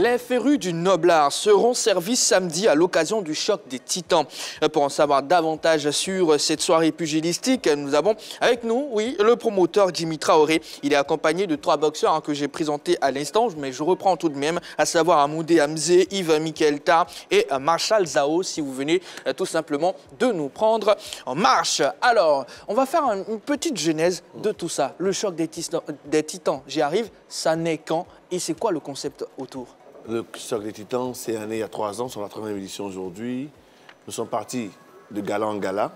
Les férus du Noblard seront servis samedi à l'occasion du choc des Titans. Pour en savoir davantage sur cette soirée pugilistique, nous avons avec nous, oui, le promoteur Jimmy Traoré. Il est accompagné de 3 boxeurs que j'ai présentés à l'instant, mais je reprends tout de même, à savoir Amoudé Hamzé, Yves Michael Tar et Marshall Zhao, si vous venez tout simplement de nous prendre en marche. Alors, on va faire une petite genèse de tout ça. Le choc des Titans, j'y arrive, ça naît quand et c'est quoi le concept autour? Le choc des Titans, c'est né il y a 3 ans, sur la 3e édition aujourd'hui. Nous sommes partis de gala en gala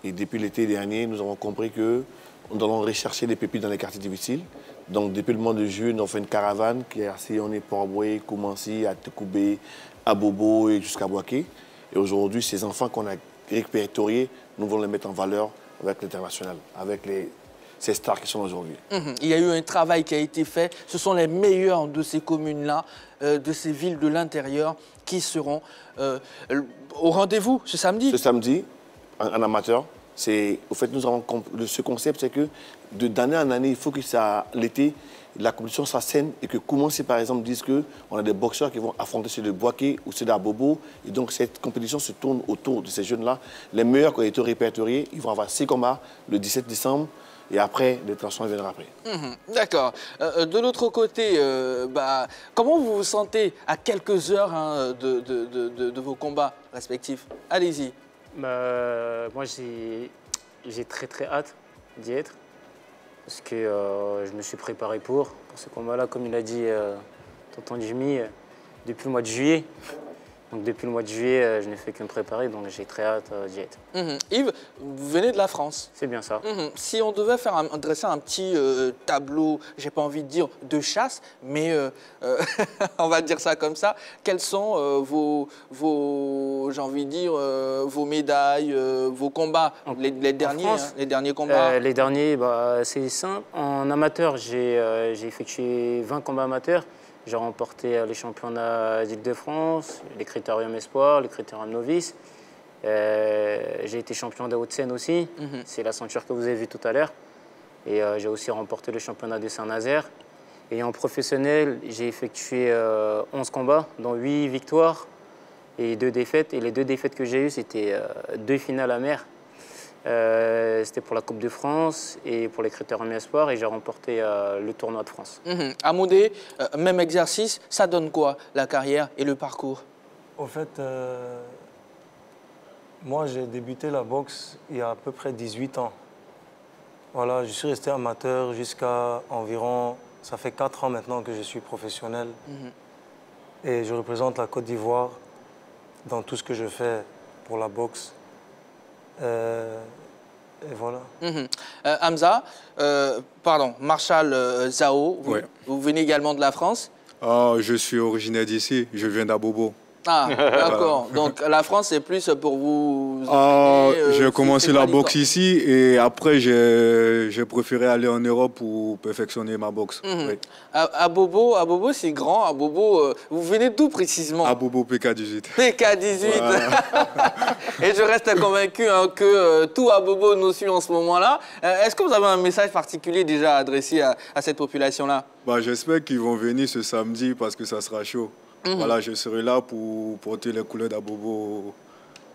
et depuis l'été dernier, nous avons compris que nous allons rechercher des pépites dans les quartiers difficiles. Donc, depuis le mois de juillet, nous avons fait une caravane qui a sillonné Port-Boué, Koumansi, à Tekoubé, à Bobo et jusqu'à Boaké. Et aujourd'hui, ces enfants qu'on a répertoriés, nous voulons les mettre en valeur avec l'international, avec ces stars qui sont aujourd'hui. Il y a eu un travail qui a été fait. Ce sont les meilleurs de ces communes-là, de ces villes de l'intérieur qui seront au rendez-vous ce samedi. Ce samedi, en amateur, au fait, nous avons ce concept, c'est que d'année en année, il faut que l'été, la compétition soit saine et que commencer, par exemple, disent qu'on a des boxeurs qui vont affronter ceux de Boaké ou ceux d'Abobo. Et donc, cette compétition se tourne autour de ces jeunes-là. Les meilleurs qui ont été répertoriés, ils vont avoir 6 combats le 17 décembre. Et après, les transformations viendront après. D'accord. De l'autre côté, comment vous vous sentez à quelques heures de vos combats respectifs? Allez-y. Moi, j'ai très hâte d'y être. Parce que je me suis préparé pour ce combat-là, comme il a dit tonton Jimmy, depuis le mois de juillet. Donc depuis le mois de juillet, je n'ai fait que me préparer, donc j'ai très hâte d'y être. Yves, vous venez de la France. C'est bien ça. Si on devait dresser un petit tableau, j'ai pas envie de dire de chasse, mais on va dire ça comme ça, quels sont j'ai envie de dire, vos médailles, vos combats, les derniers, France, les derniers combats? Les derniers, c'est simple. En amateur, j'ai effectué 20 combats amateurs. J'ai remporté les championnats d'Île-de-France, les critériums espoirs, les critériums novices. J'ai été champion des Hauts-de-Seine aussi. C'est la ceinture que vous avez vue tout à l'heure. Et j'ai aussi remporté le championnat de Saint-Nazaire. Et en professionnel, j'ai effectué 11 combats, dont 8 victoires et 2 défaites. Et les 2 défaites que j'ai eues, c'était 2 finales amères. C'était pour la Coupe de France et pour les critériums espoirs et j'ai remporté le tournoi de France. Amoudé, même exercice, ça donne quoi, la carrière et le parcours? Au fait, moi j'ai débuté la boxe il y a à peu près 18 ans. Voilà, je suis resté amateur jusqu'à environ, ça fait 4 ans maintenant que je suis professionnel. Et je représente la Côte d'Ivoire dans tout ce que je fais pour la boxe. Et voilà. Hamza, Marshall Zhao, vous venez également de la France? Je suis originaire d'ici, je viens d'Abobo. Ah, d'accord. Voilà. Donc la France, c'est plus pour vous... J'ai commencé la boxe ici et après, j'ai préféré aller en Europe pour perfectionner ma boxe. Abobo, c'est grand. Abobo, vous venez d'où précisément? Abobo PK18. PK18. Voilà. Et je reste convaincu que tout Abobo nous suit en ce moment-là. Est-ce que vous avez un message particulier déjà adressé à cette population-là? J'espère qu'ils vont venir ce samedi parce que ça sera chaud. Voilà, je serai là pour porter les couleurs d'Abobo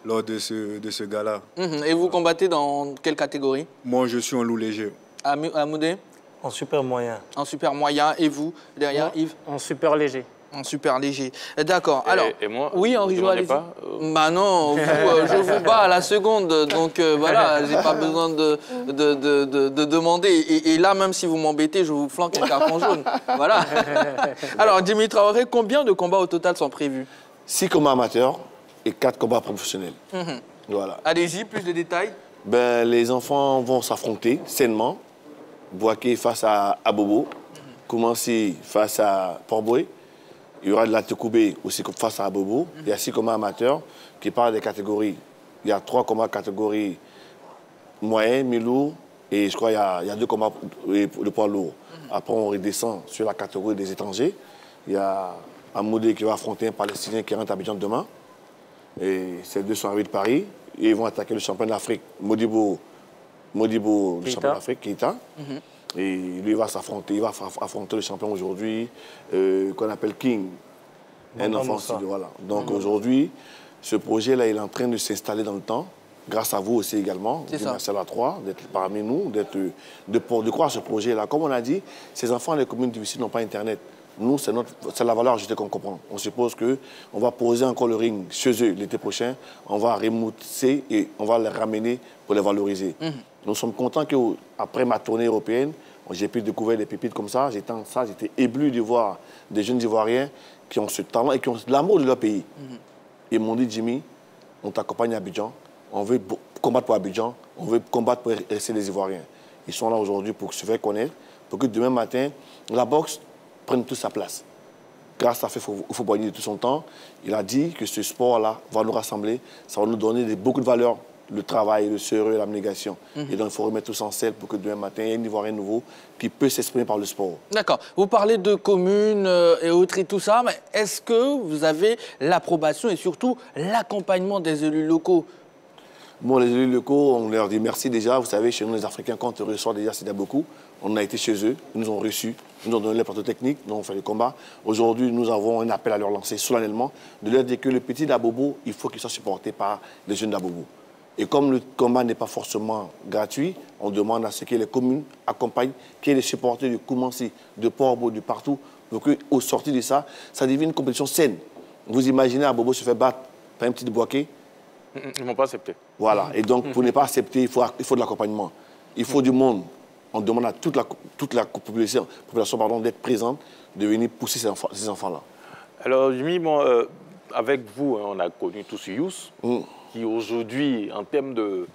lors de ce gala. Et vous combattez dans quelle catégorie? Moi, je suis en loup léger. Amoudé? En super moyen. En super moyen. Et vous, derrière, Yves? En super léger. En super léger. D'accord. Alors, et moi, oui, Henri Jo, allez-y. Pas Non, je vous bats à la seconde, donc voilà, j'ai pas besoin de demander. Et là, même si vous m'embêtez, je vous flanque un carton jaune. Voilà. Alors, Jimmy Traoré, combien de combats au total sont prévus? 6 combats amateurs et 4 combats professionnels. Voilà. Allez-y, plus de détails. Les enfants vont s'affronter sainement. Boaké face à Abobo, Koumansi face à Port-Boué. Il y aura de la Tekoubé aussi face à Abobo. Il y a 6 combats amateurs qui parlent des catégories. Il y a 3 combats catégorie moyen, mi-lourd et je crois qu'il y a 2 combats de poids lourd. Après, on redescend sur la catégorie des étrangers. Il y a Amoudé qui va affronter un Palestinien qui rentre à Abidjan demain. Et ces 2 sont arrivés de Paris. Et ils vont attaquer le champion d'Afrique, Modibo, le champion d'Afrique, Keita. Et lui, il va affronter le champion aujourd'hui, qu'on appelle King. Un enfant aussi, voilà. Donc aujourd'hui, ce projet-là, il est en train de s'installer dans le temps. Grâce à vous aussi également, merci à la 3, d'être parmi nous, de croire à ce projet-là. Comme on a dit, ces enfants des communes difficiles n'ont pas Internet. Nous, c'est la valeur ajoutée qu'on comprend. On suppose qu'on va poser encore le ring chez eux l'été prochain, on va remousser et on va les ramener pour les valoriser. Nous sommes contents qu'après ma tournée européenne, j'ai pu découvrir des pépites comme ça. J'étais ébloui de voir des jeunes Ivoiriens qui ont ce talent et qui ont l'amour de leur pays. Ils m'ont dit, Jimmy, on t'accompagne à Abidjan. On veut combattre pour Abidjan, on veut combattre pour rester les Ivoiriens. Ils sont là aujourd'hui pour se faire connaître, pour que demain matin, la boxe prenne toute sa place. Grâce à Houphouët-Boigny de tout son temps, il a dit que ce sport-là va nous rassembler, ça va nous donner beaucoup de valeurs, le travail, le sérieux, l'abnégation. Et donc il faut remettre tout ça en selle pour que demain matin, il y ait un Ivoirien nouveau qui peut s'exprimer par le sport. D'accord. Vous parlez de communes et autres et tout ça, mais est-ce que vous avez l'approbation et surtout l'accompagnement des élus locaux? Bon, les élus locaux, on leur dit merci déjà. Vous savez, chez nous, les Africains, quand on reçoit déjà, c'est déjà beaucoup. On a été chez eux, ils nous ont reçus, ils nous ont donné les plateaux techniques, nous avons fait le combat. Aujourd'hui, nous avons un appel à leur lancer solennellement, de leur dire que le petit d'Abobo, il faut qu'il soit supporté par les jeunes d'Abobo. Et comme le combat n'est pas forcément gratuit, on demande à ce que les communes accompagnent, qu'il y ait des supporters de Koumansi, de Port-au-Beau, de partout, pour qu'au sorti de ça, ça devienne une compétition saine. Vous imaginez Abobo se faire battre par un petit de Boaké? Ils ne vont pas accepter. Voilà. Et donc, pour ne pas accepter, il faut de l'accompagnement. Il faut du monde. On demande à toute la population d'être présente, de venir pousser ces enfants-là. Alors, Jimmy, avec vous, on a connu tous Youss, qui aujourd'hui, en termes de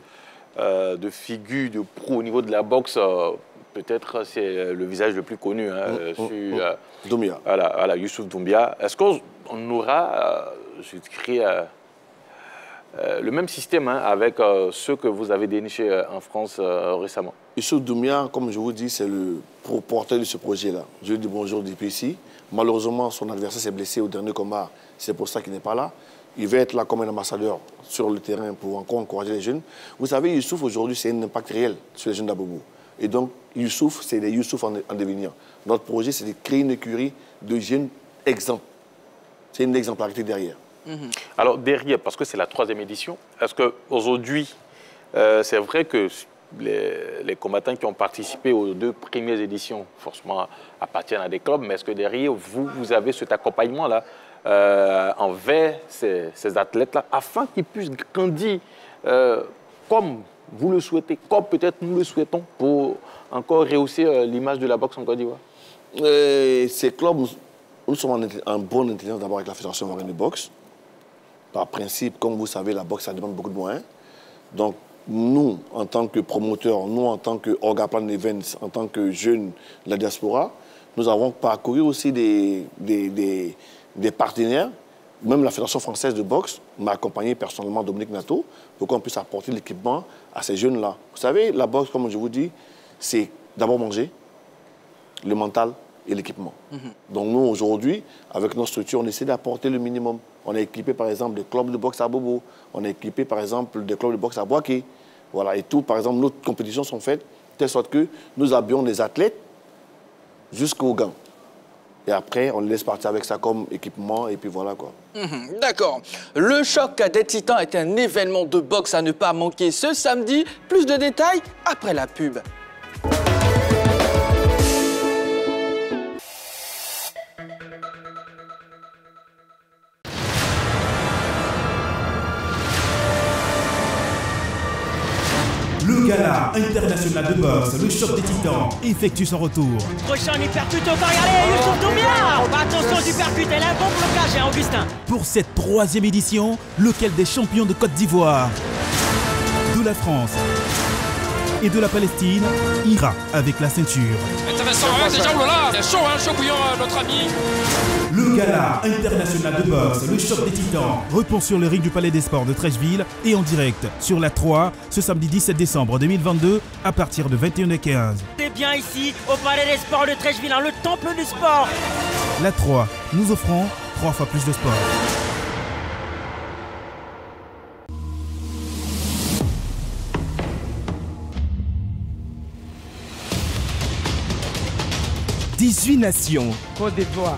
figure, de pro au niveau de la boxe, peut-être c'est le visage le plus connu. Doumbia. Voilà, Youssouf Doumbia. Est-ce qu'on aura, je dirais, le même système avec ceux que vous avez dénichés en France récemment? Youssouf Doumbia, comme je vous dis, c'est le porteur de ce projet-là. Je lui dis bonjour depuis ici. Malheureusement, son adversaire s'est blessé au dernier combat. C'est pour ça qu'il n'est pas là. Il va être là comme un ambassadeur sur le terrain pour encore encourager les jeunes. Vous savez, Youssouf, aujourd'hui, c'est un impact réel sur les jeunes d'Abobo. Et donc, Youssouf, c'est des Youssouf en devenir. Notre projet, c'est de créer une écurie de jeunes exemples. C'est une exemplarité derrière. Alors, derrière, parce que c'est la 3e édition, est-ce qu'aujourd'hui, c'est vrai que les combattants qui ont participé aux 2 premières éditions, forcément, appartiennent à des clubs, mais est-ce que derrière, vous avez cet accompagnement-là envers ces athlètes-là, afin qu'ils puissent grandir comme vous le souhaitez, comme peut-être nous le souhaitons, pour encore rehausser l'image de la boxe en Côte d'Ivoire? Ces clubs, nous sommes en bonne intelligence d'abord avec la Fédération ivoirienne de boxe. Par principe, comme vous savez, la boxe, ça demande beaucoup de moyens. Donc, nous, en tant que promoteurs, nous, en tant que Orgaplan Events, en tant que jeunes de la diaspora, nous avons parcouru aussi des partenaires. Même la Fédération française de boxe m'a accompagné personnellement, Dominique Nato, pour qu'on puisse apporter l'équipement à ces jeunes-là. Vous savez, la boxe, comme je vous dis, c'est d'abord manger, le mental et l'équipement. Donc nous, aujourd'hui, avec nos structures, on essaie d'apporter le minimum. On a équipé, par exemple, des clubs de boxe à Bobo. On a équipé, par exemple, des clubs de boxe à Boaké. Voilà, et tout, par exemple, nos compétitions sont faites de telle sorte que nous habillons les athlètes jusqu'aux gants. Et après, on les laisse partir avec ça comme équipement, et puis voilà, quoi. D'accord. Le choc des Titans est un événement de boxe à ne pas manquer ce samedi. Plus de détails après la pub. Le gala international de boxe, le choc des Titans, effectue son retour. Prochain hypercute au corps, allez, Youssouf Doumbia. Attention, hypercute, elle a un bon blocage, hein, Augustin. Pour cette 3e édition, lequel des champions de Côte d'Ivoire, de la France et de la Palestine ira avec la ceinture? Intéressant, hein, déjà, oh là là, c'est chaud, hein, chaud bouillant, notre ami. Le gala international de boxe, le choc des Titans, répond sur le ring du Palais des Sports de Treichville et en direct sur la 3 ce samedi 17 décembre 2022 à partir de 21h15. C'est bien ici, au Palais des Sports de Treichville, hein, le temple du sport. La 3, nous offrons 3 fois plus de sport. « 18 nations. Côte d'Ivoire.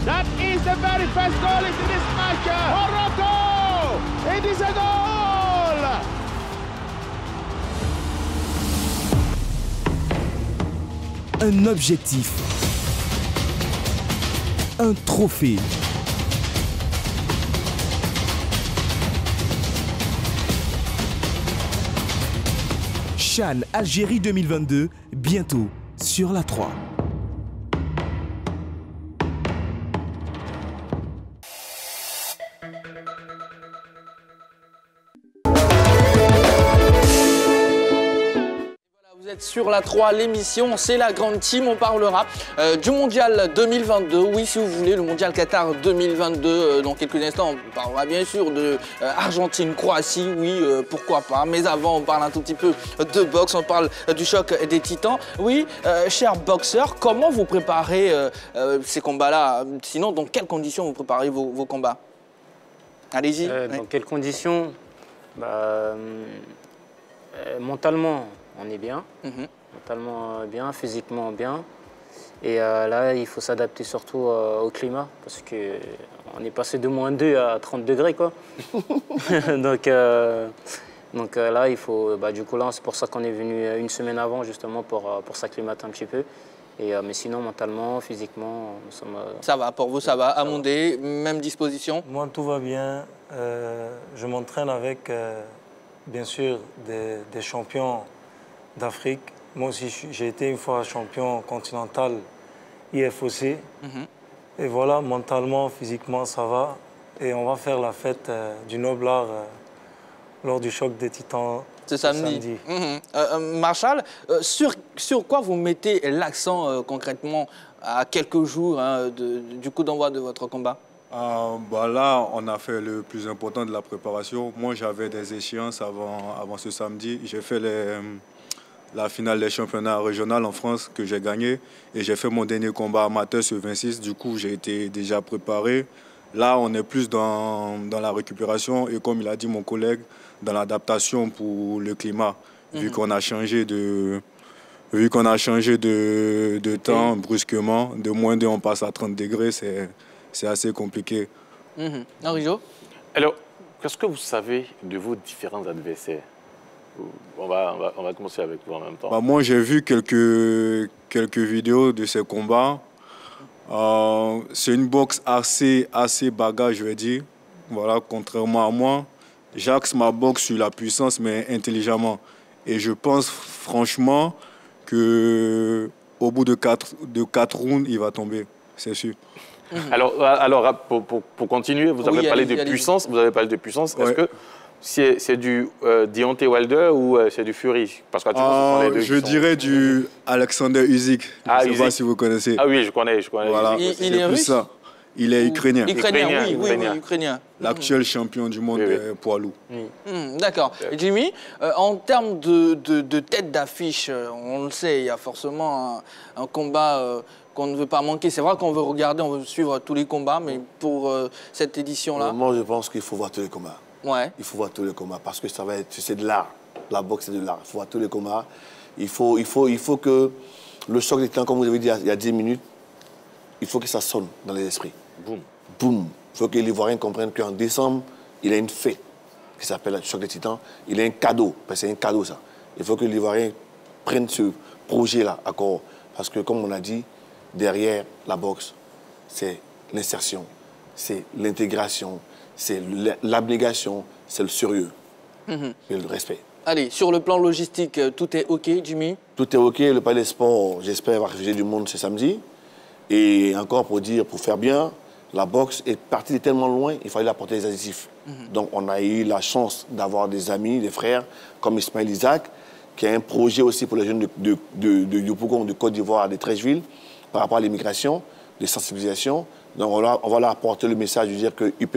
That is the very first goal into this match. Morocco! It is a goal! Un objectif. Un trophée. CHAN Algérie 2022, bientôt sur la 3. Vous êtes sur la 3, l'émission, c'est la grande team. On parlera du mondial 2022. Oui, si vous voulez, le mondial Qatar 2022. Dans quelques instants, on parlera bien sûr de Argentine, Croatie. Oui, pourquoi pas. Mais avant, on parle un tout petit peu de boxe. On parle du choc des titans. Oui, chers boxeurs, comment vous préparez ces combats-là? Sinon, dans quelles conditions vous préparez vos combats? Allez-y. Dans quelles conditions? Mentalement, on est bien. Mentalement bien, physiquement bien. Et là, il faut s'adapter surtout au climat parce qu'on est passé de -2 à 30 degrés, quoi. donc là, il faut... du coup, là, c'est pour ça qu'on est venu une semaine avant, justement, pour s'acclimater un petit peu. Mais sinon, mentalement, physiquement, nous sommes... Ça va, pour vous, ça va. Amondé, même disposition? Moi, tout va bien. Je m'entraîne avec, bien sûr, des champions d'Afrique. Moi aussi, j'ai été une fois champion continental IFOC. Et voilà, mentalement, physiquement, ça va. Et on va faire la fête du noble art lors du choc des titans. C'est samedi. Marshall, sur quoi vous mettez l'accent concrètement à quelques jours du coup d'envoi de votre combat? Là, on a fait le plus important de la préparation. Moi, j'avais des échéances avant ce samedi. J'ai fait la finale des championnats régionaux en France que j'ai gagné. Et j'ai fait mon dernier combat amateur sur 26. Du coup, j'ai été déjà préparé. Là, on est plus dans la récupération et comme il a dit mon collègue, dans l'adaptation pour le climat. Vu qu'on a changé de temps brusquement, de -2 on passe à 30 degrés, c'est assez compliqué. Henri-Jo? Alors, qu'est-ce que vous savez de vos différents adversaires? On va commencer avec vous en même temps. Moi, j'ai vu quelques vidéos de ces combats. C'est une boxe assez bagarre, je vais dire. Voilà, contrairement à moi, j'axe ma boxe sur la puissance, mais intelligemment. Et je pense franchement qu'au bout de 4 rounds, il va tomber, c'est sûr. Alors pour continuer, vous avez parlé de puissance. Vous avez parlé de puissance. Est-ce que c'est du Deontay Wilder ou c'est du Fury? Parce que je dirais du Alexander Usyk. Je ne sais pas si vous connaissez. Ah oui, je connais. Voilà. Il est russe? Ça. Il est ukrainien. Ukrainien. L'actuel champion du monde des poids lourds. D'accord. Jimmy, en termes de tête d'affiche, on le sait, il y a forcément un combat qu'on ne veut pas manquer. C'est vrai qu'on veut regarder, on veut suivre tous les combats, mais pour cette édition-là... Moi, je pense qu'il faut voir tous les combats. Ouais. Il faut voir tous les combats parce que c'est de l'art. La boxe, c'est de l'art. Il faut voir tous les combats. Il faut que le choc des titans, comme vous avez dit il y a 10 minutes, il faut que ça sonne dans les esprits. Boum. Boum. Il faut que les Ivoiriens comprennent qu'en décembre, il y a une fête qui s'appelle le choc des titans. Il y a un cadeau, parce que c'est un cadeau ça. Il faut que les Ivoiriens prennent ce projet-là à corps. Parce que comme on a dit, derrière la boxe, c'est l'insertion, c'est l'intégration, c'est l'abnégation, c'est le sérieux et le respect. Allez, sur le plan logistique, tout est OK, Jimmy? Tout est OK. Le Palais des Sports, j'espère, va réfugier du monde ce samedi. Et encore pour faire bien, la boxe est partie de tellement loin, il fallait apporter des additifs. Donc on a eu la chance d'avoir des amis, des frères, comme Ismaël Isaac, qui a un projet aussi pour les jeunes de Yopougon, de Côte d'Ivoire, de Treichville, par rapport à l'immigration, de sensibilisation. Donc on va leur apporter le message de dire qu'ils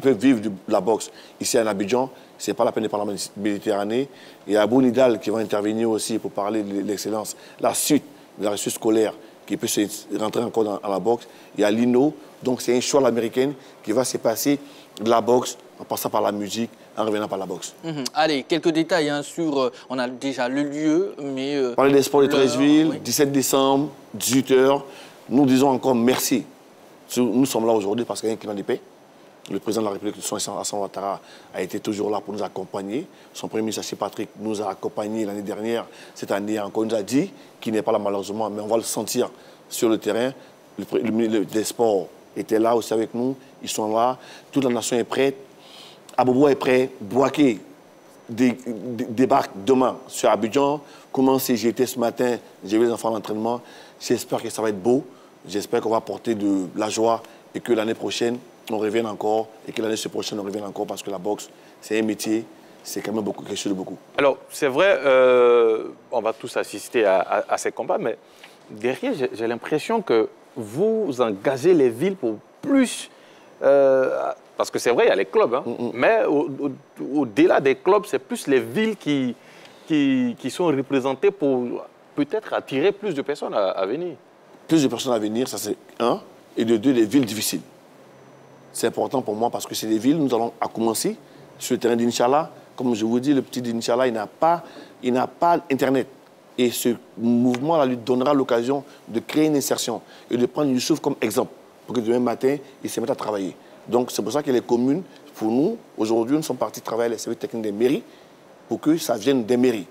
peuvent vivre de la boxe ici à Abidjan. Ce n'est pas la peine de parler en Méditerranée. Il y a Abou Nidal qui va intervenir aussi pour parler de l'excellence, la suite de la ressource scolaire qui peut se rentrer encore dans la boxe. Il y a Lino, donc c'est une choix américaine qui va se passer de la boxe en passant par la musique, en revenant par la boxe. Allez, quelques détails sur... on a déjà le lieu, mais... Parler des sports de Treichville, 17 décembre, 18h. Nous disons encore merci Nous sommes là aujourd'hui parce qu'il y a un climat de paix. Le président de la République, Alassane Ouattara, a été toujours là pour nous accompagner. Son premier ministre, Patrick, nous a accompagnés l'année dernière. Cette année encore, il nous a dit qu'il n'est pas là malheureusement, mais on va le sentir sur le terrain. Le ministre des Sports était là aussi avec nous. Ils sont là. Toute la nation est prête. Abobo est prêt. Bouaké débarque demain sur Abidjan. Commencé, j'y étais ce matin. J'ai vu les enfants à l'entraînement. J'espère que ça va être beau. J'espère qu'on va apporter de la joie et que l'année prochaine, on revienne encore et que l'année prochaine, on revienne encore parce que la boxe, c'est un métier, c'est quand même quelque chose de beaucoup. Alors, c'est vrai, on va tous assister à ces combats, mais derrière, j'ai l'impression que vous engagez les villes pour plus... parce que c'est vrai, il y a les clubs, hein, mais au-delà des clubs, c'est plus les villes qui sont représentées pour peut-être attirer plus de personnes à venir. Plus de personnes à venir, ça c'est un. Et de deux, les villes difficiles. C'est important pour moi parce que c'est des villes, nous allons à commencer sur le terrain d'Inch'Allah. Comme je vous dis, le petit d'Inch'Allah, il n'a pas Internet. Et ce mouvement-là lui donnera l'occasion de créer une insertion et de prendre Youssouf comme exemple pour que demain matin, il se mette à travailler. Donc c'est pour ça que les communes, pour nous, aujourd'hui, nous sommes partis travailler les services techniques des mairies pour que ça vienne des mairies.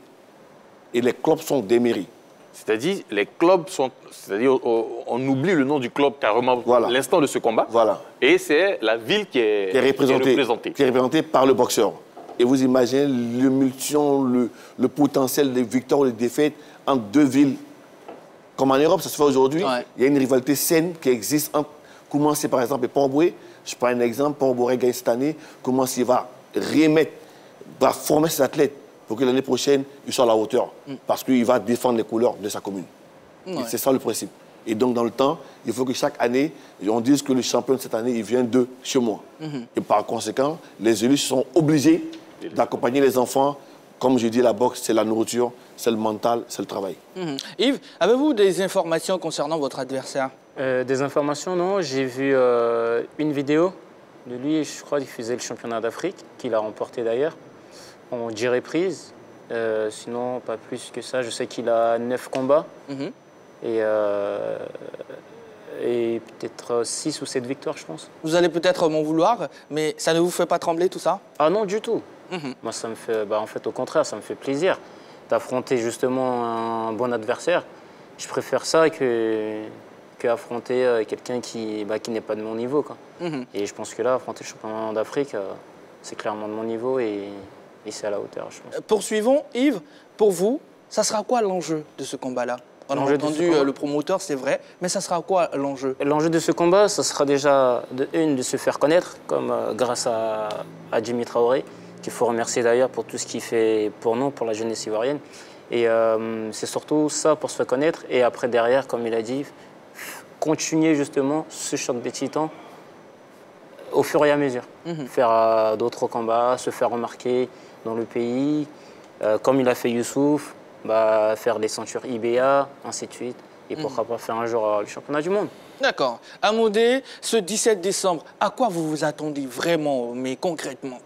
Et les clubs sont des mairies. C'est-à-dire, les clubs sont... C'est-à-dire, on oublie le nom du club carrément l'instant de ce combat. Voilà. Et c'est la ville qui est représentée par le boxeur. Et vous imaginez le potentiel des victoires ou des défaites entre deux villes. Comme en Europe, ça se fait aujourd'hui. Ouais. Il y a une rivalité saine qui existe entre... Comment c'est par exemple Port-Boué. Je prends un exemple. Port-Boué gagne cette année. Comment il va former ses athlètes pour que l'année prochaine, il soit à la hauteur. Parce qu'il va défendre les couleurs de sa commune. Ouais. C'est ça le principe. Et donc, dans le temps, il faut que chaque année, on dise que le champion de cette année, il vient de chez moi. Et par conséquent, les élus sont obligés d'accompagner les enfants. Comme je dis, la boxe, c'est la nourriture, c'est le mental, c'est le travail. Yves, avez-vous des informations concernant votre adversaire? Des informations, non. J'ai vu une vidéo de lui, je crois qu'il faisait le championnat d'Afrique, qu'il a remporté d'ailleurs. On dirait prise, sinon pas plus que ça. Je sais qu'il a 9 combats et peut-être 6 ou 7 victoires, je pense. Vous allez peut-être m'en vouloir, mais ça ne vous fait pas trembler tout ça? Ah non, du tout. Moi, ça me fait, en fait, au contraire, ça me fait plaisir d'affronter justement un bon adversaire. Je préfère ça qu'affronter quelqu'un qui n'est pas de mon niveau, quoi. Et je pense que là, affronter le championnat d'Afrique, c'est clairement de mon niveau et c'est à la hauteur, je pense. Poursuivons. Yves, pour vous, ça sera quoi l'enjeu de ce combat-là? On a entendu le promoteur, c'est vrai, mais ça sera quoi l'enjeu? L'enjeu de ce combat, ça sera déjà de se faire connaître, comme grâce à Djimi Traoré, qu'il faut remercier d'ailleurs pour tout ce qu'il fait pour nous, pour la jeunesse ivoirienne. Et c'est surtout ça pour se faire connaître. Et après, derrière, comme il a dit, continuer justement ce choc des titans au fur et à mesure. Faire d'autres combats, se faire remarquer dans le pays, comme il a fait Youssouf, faire des ceintures IBA, ainsi de suite. Et pourquoi pas faire un jour le championnat du monde. D'accord. Amodé, ce 17 décembre, à quoi vous vous attendez vraiment, mais concrètement?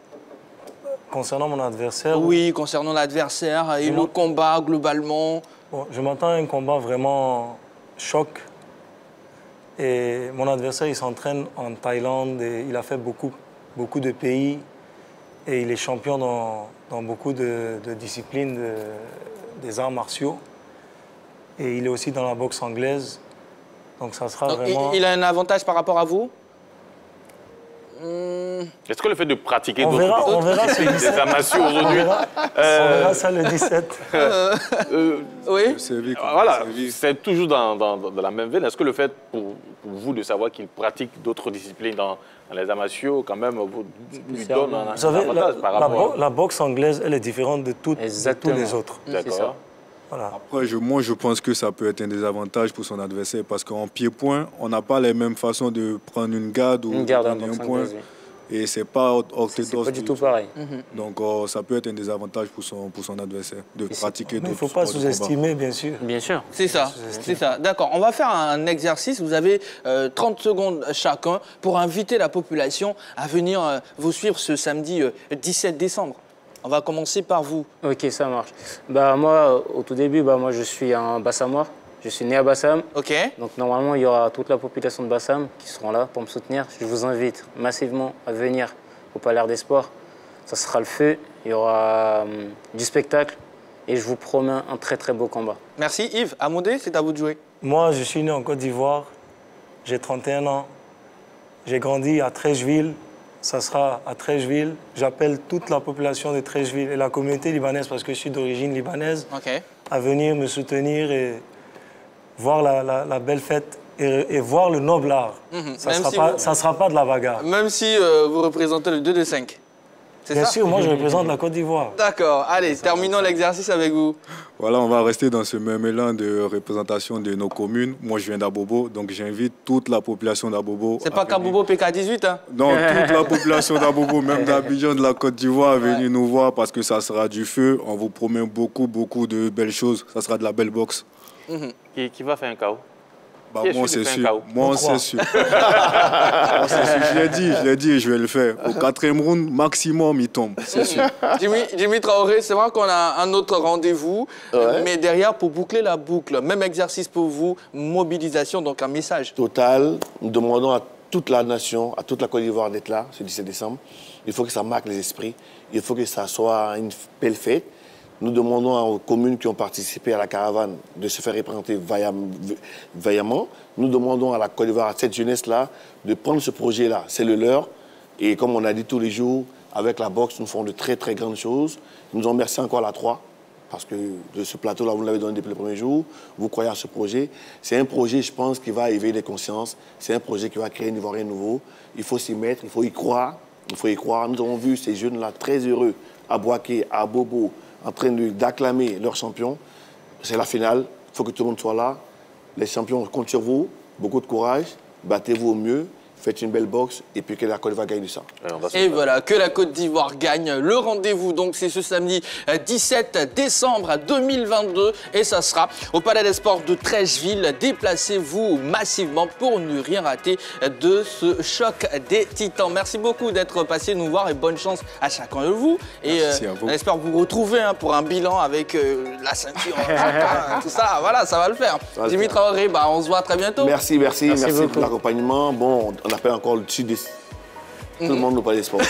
Concernant mon adversaire? Oui, concernant l'adversaire et le combat globalement. Bon, je m'attends à un combat vraiment choc. Et mon adversaire, il s'entraîne en Thaïlande et il a fait beaucoup de pays. Et il est champion dans beaucoup de disciplines des arts martiaux. Et il est aussi dans la boxe anglaise. Donc ça sera vraiment... Il a un avantage par rapport à vous? Est-ce que le fait de pratiquer on verra des arts martiaux aujourd'hui... On verra ça le 17. Oui. Voilà, c'est toujours dans la même veine. Est-ce que le fait pour vous de savoir qu'il pratique d'autres disciplines dans les arts martiaux, quand même, vous lui donne un avantage par rapport... La boxe anglaise, elle est différente de tous les autres. D'accord. Voilà. Après, moi, je pense que ça peut être un désavantage pour son adversaire parce qu'en pied-point, on n'a pas les mêmes façons de prendre une garde ou prendre un point. Et c'est pas orthodoxe. C'est pas du tout pareil. Donc, ça peut être un désavantage pour son adversaire de pratiquer d'autres sports. Il ne faut pas sous-estimer, bien sûr. Bien sûr. C'est ça. C'est ça. D'accord. On va faire un exercice. Vous avez 30 secondes chacun pour inviter la population à venir vous suivre ce samedi 17 décembre. On va commencer par vous. Ok, ça marche. Moi, au tout début, moi, je suis un Bassamois. Je suis né à Bassam. Ok. Donc normalement, il y aura toute la population de Bassam qui seront là pour me soutenir. Je vous invite massivement à venir au Palais des Sports. Ça sera le feu, il y aura du spectacle et je vous promets un très très beau combat. Merci Yves. Amodé, c'est à vous de jouer. Moi, je suis né en Côte d'Ivoire. J'ai 31 ans. J'ai grandi à Trècheville. Ça sera à Trècheville. J'appelle toute la population de Trècheville et la communauté libanaise, parce que je suis d'origine libanaise, à venir me soutenir et voir la belle fête et voir le noble art. Ça ne sera pas de la bagarre. Même si vous représentez le 2 de 5. Bien sûr, moi je représente la Côte d'Ivoire. D'accord, allez, terminons l'exercice avec vous. Voilà, on va rester dans ce même élan de représentation de nos communes. Moi, je viens d'Abobo, donc j'invite toute la population d'Abobo. C'est pas qu'Abobo PK18, hein? Non, toute la population d'Abobo, même d'Abidjan, de la Côte d'Ivoire, venez nous voir parce que ça sera du feu. On vous promet beaucoup, beaucoup de belles choses. Ça sera de la belle boxe. Qui va faire un KO? Bah, moi, c'est sûr. Moi, c'est sûr. Je l'ai dit et je vais le faire. Au 4e round, maximum, il tombe. C'est sûr. Jimmy Traoré, c'est vrai qu'on a un autre rendez-vous. Mais derrière, pour boucler la boucle, même exercice pour vous, mobilisation, donc un message. Total, nous demandons à toute la nation, à toute la Côte d'Ivoire d'être là, ce 17 décembre. Il faut que ça marque les esprits. Il faut que ça soit une belle fête. Nous demandons aux communes qui ont participé à la caravane de se faire représenter vaillamment. Nous demandons à la Côte d'Ivoire, à cette jeunesse-là, de prendre ce projet-là. C'est le leur. Et comme on a dit tous les jours, avec la boxe, nous faisons de très, très grandes choses. Nous en remercions encore la 3, parce que de ce plateau-là, vous l'avez donné depuis le premier jour. Vous croyez à ce projet. C'est un projet, je pense, qui va éveiller les consciences. C'est un projet qui va créer un Ivoirien nouveau. Il faut s'y mettre, il faut y croire. Il faut y croire. Nous avons vu ces jeunes-là très heureux, à Boaké, à Bobo, en train d'acclamer leurs champions. C'est la finale, il faut que tout le monde soit là. Les champions comptent sur vous, beaucoup de courage, battez-vous au mieux, faites une belle boxe et puis que la Côte d'Ivoire gagne de ça. Et voilà, que la Côte d'Ivoire gagne. Le rendez-vous, donc, c'est ce samedi 17 décembre 2022 et ça sera au Palais des Sports de Trècheville. Déplacez-vous massivement pour ne rien rater de ce choc des titans. Merci beaucoup d'être passé nous voir et bonne chance à chacun de vous. Et on espère vous retrouver pour un bilan avec la ceinture, tout ça. Voilà, ça va le faire. Jimmy Traoré, on se voit très bientôt. Merci pour l'accompagnement. Bon, on appelle encore le sud. Tout le monde nous parle des sports.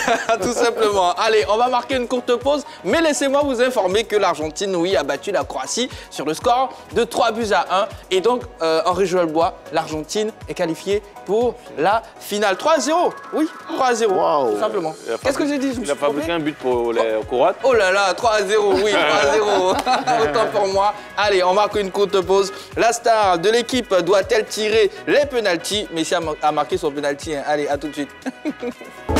Tout simplement. Allez, on va marquer une courte pause, mais laissez-moi vous informer que l'Argentine, oui, a battu la Croatie sur le score de 3-1. Et donc, Henri Joël Bois, l'Argentine est qualifiée pour la finale. 3-0. Oui, 3-0. Wow. Tout simplement. Qu'est-ce que j'ai dit? Il a fabriqué un but pour les Croates. Oh là là, 3-0, oui, 3-0. Autant pour moi. Allez, on marque une courte pause. La star de l'équipe doit-elle tirer les pénaltys? Messi a marqué son pénalty. Allez, à tout de suite.